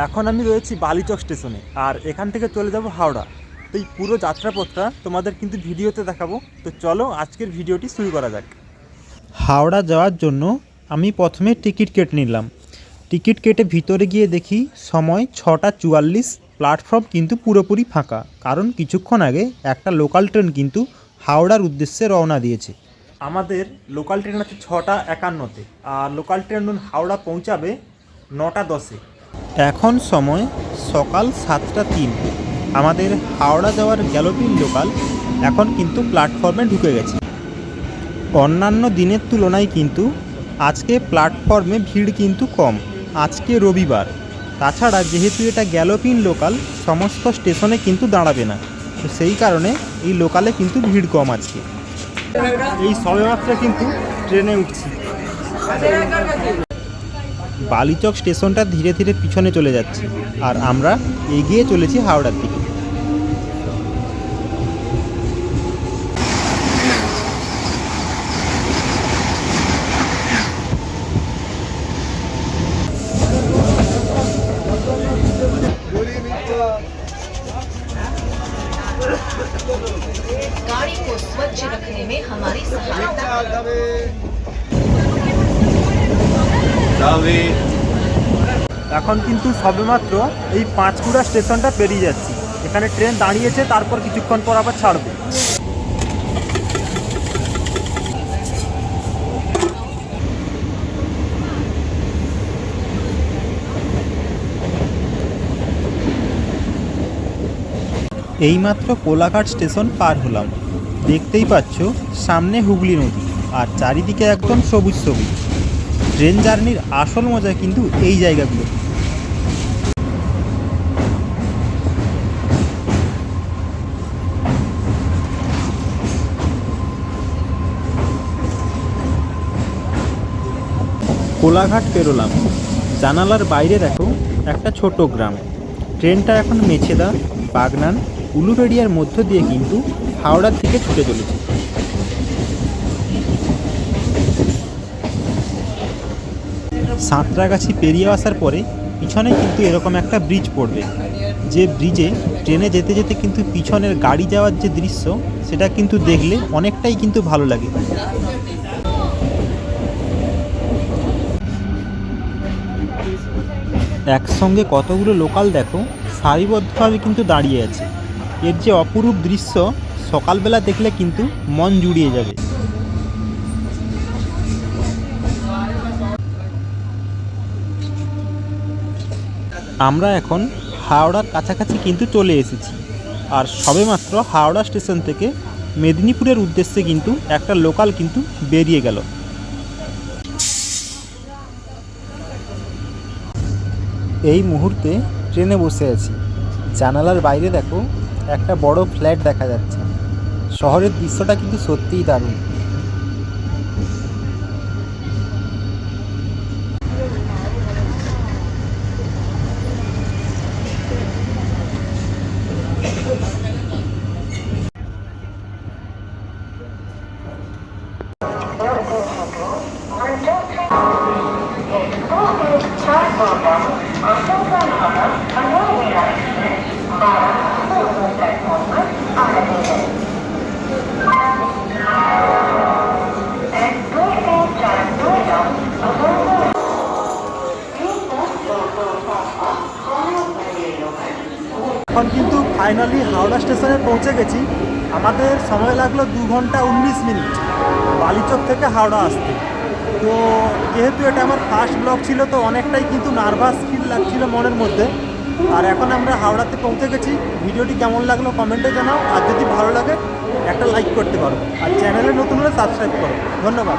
এখন আমি রয়েছি বালিচক স্টেশনে, আর এখান থেকে চলে যাব হাওড়া। তো এই পুরো যাত্রাপথটা তোমাদের কিন্তু ভিডিওতে দেখাবো। তো চলো আজকের ভিডিওটি শুরু করা যাক। হাওড়া যাওয়ার জন্য আমি প্রথমে টিকিট কেটে নিলাম। টিকিট কেটে ভিতরে গিয়ে দেখি সময় 6:44, প্ল্যাটফর্ম কিন্তু পুরোপুরি ফাঁকা, কারণ কিছুক্ষণ আগে একটা লোকাল ট্রেন কিন্তু হাওড়ার উদ্দেশ্যে রওনা দিয়েছে। আমাদের লোকাল ট্রেন আছে 6:51-তে, আর লোকাল ট্রেন হাওড়া পৌঁছাবে 9:10-এ। এখন সময় সকাল 7:03। আমাদের হাওড়া যাওয়ার গ্যালোপিন লোকাল এখন কিন্তু প্ল্যাটফর্মে ঢুকে গেছে। অন্যান্য দিনের তুলনায় কিন্তু আজকে প্ল্যাটফর্মে ভিড় কিন্তু কম। আজকে রবিবার, তাছাড়া যেহেতু এটা গ্যালোপিন লোকাল, সমস্ত স্টেশনে কিন্তু দাঁড়াবে না, তো সেই কারণে এই লোকালে কিন্তু ভিড় কম আজকে। এই সবেমাত্র কিন্তু ট্রেনে উঠছি। বালিচক স্টেশনটা ধীরে ধীরে পিছনে চলে যাচ্ছে, আর আমরা এগিয়ে চলেছি হাওড়ার দিকে। गाड़ी को स्वच्छ रखने में हमारी सहायता এখন কিন্তু সবেমাত্র এই পাঁচকুড়া স্টেশনটা পেরিয়ে যাচ্ছি। এখানে ট্রেন দাঁড়িয়েছে, তারপর কিছুক্ষণ পর আবার ছাড়বে। এইমাত্র কোলাঘাট স্টেশন পার হলাম। দেখতেই পাচ্ছ সামনে হুগলি নদী, আর চারিদিকে একদম সবুজ সবুজ। ট্রেন জার্নির আসল মজা কিন্তু এই জায়গাগুলো। কোলাঘাট পেরোলাম। জানালার বাইরে দেখো একটা ছোট গ্রাম। ট্রেনটা এখন মেছেদা, বাগনান, উলুবেড়িয়ার মধ্য দিয়ে কিন্তু হাওড়ার দিকে ছুটে চলেছে। সাঁতরাগাছি পেরিয়ে আসার পরে পিছনে কিন্তু এরকম একটা ব্রিজ পড়বে, যে ব্রিজে ট্রেনে যেতে যেতে কিন্তু পিছনের গাড়ি যাওয়ার যে দৃশ্য, সেটা কিন্তু দেখলে অনেকটাই কিন্তু ভালো লাগে। একসঙ্গে কতগুলো লোকাল দেখো সারিবদ্ধভাবে কিন্তু দাঁড়িয়ে আছে। এর যে অপরূপ দৃশ্য, সকালবেলা দেখলে কিন্তু মন জুড়িয়ে যাবে। আমরা এখন হাওড়ার কাছাকাছি কিন্তু চলে এসেছি, আর সবেমাত্র হাওড়া স্টেশন থেকে মেদিনীপুরের উদ্দেশ্যে কিন্তু একটা লোকাল কিন্তু বেরিয়ে গেল। এই মুহূর্তে ট্রেনে বসে আছি। জানালার বাইরে দেখো একটা বড় ফ্ল্যাট দেখা যাচ্ছে। শহরের দৃশ্যটা কিন্তু সত্যিই দারুণ। এখন কিন্তু ফাইনালি হাওড়া স্টেশনে পৌঁছে গেছি। আমাদের সময় লাগলো 2 ঘন্টা 19 মিনিট বালিচক থেকে হাওড়া আসতে। তো যেহেতু এটা আমার ফার্স্ট ব্লগ ছিল, তো অনেকটাই কিন্তু নার্ভাস ফিল লাগছিল মনের মধ্যে। আর এখন আমরা হাওড়াতে পৌঁছে গেছি। ভিডিওটি কেমন লাগলো কমেন্টে জানাও, আর যদি ভালো লাগে একটা লাইক করতে পারো, আর চ্যানেলে নতুন হলে সাবস্ক্রাইব করো। ধন্যবাদ।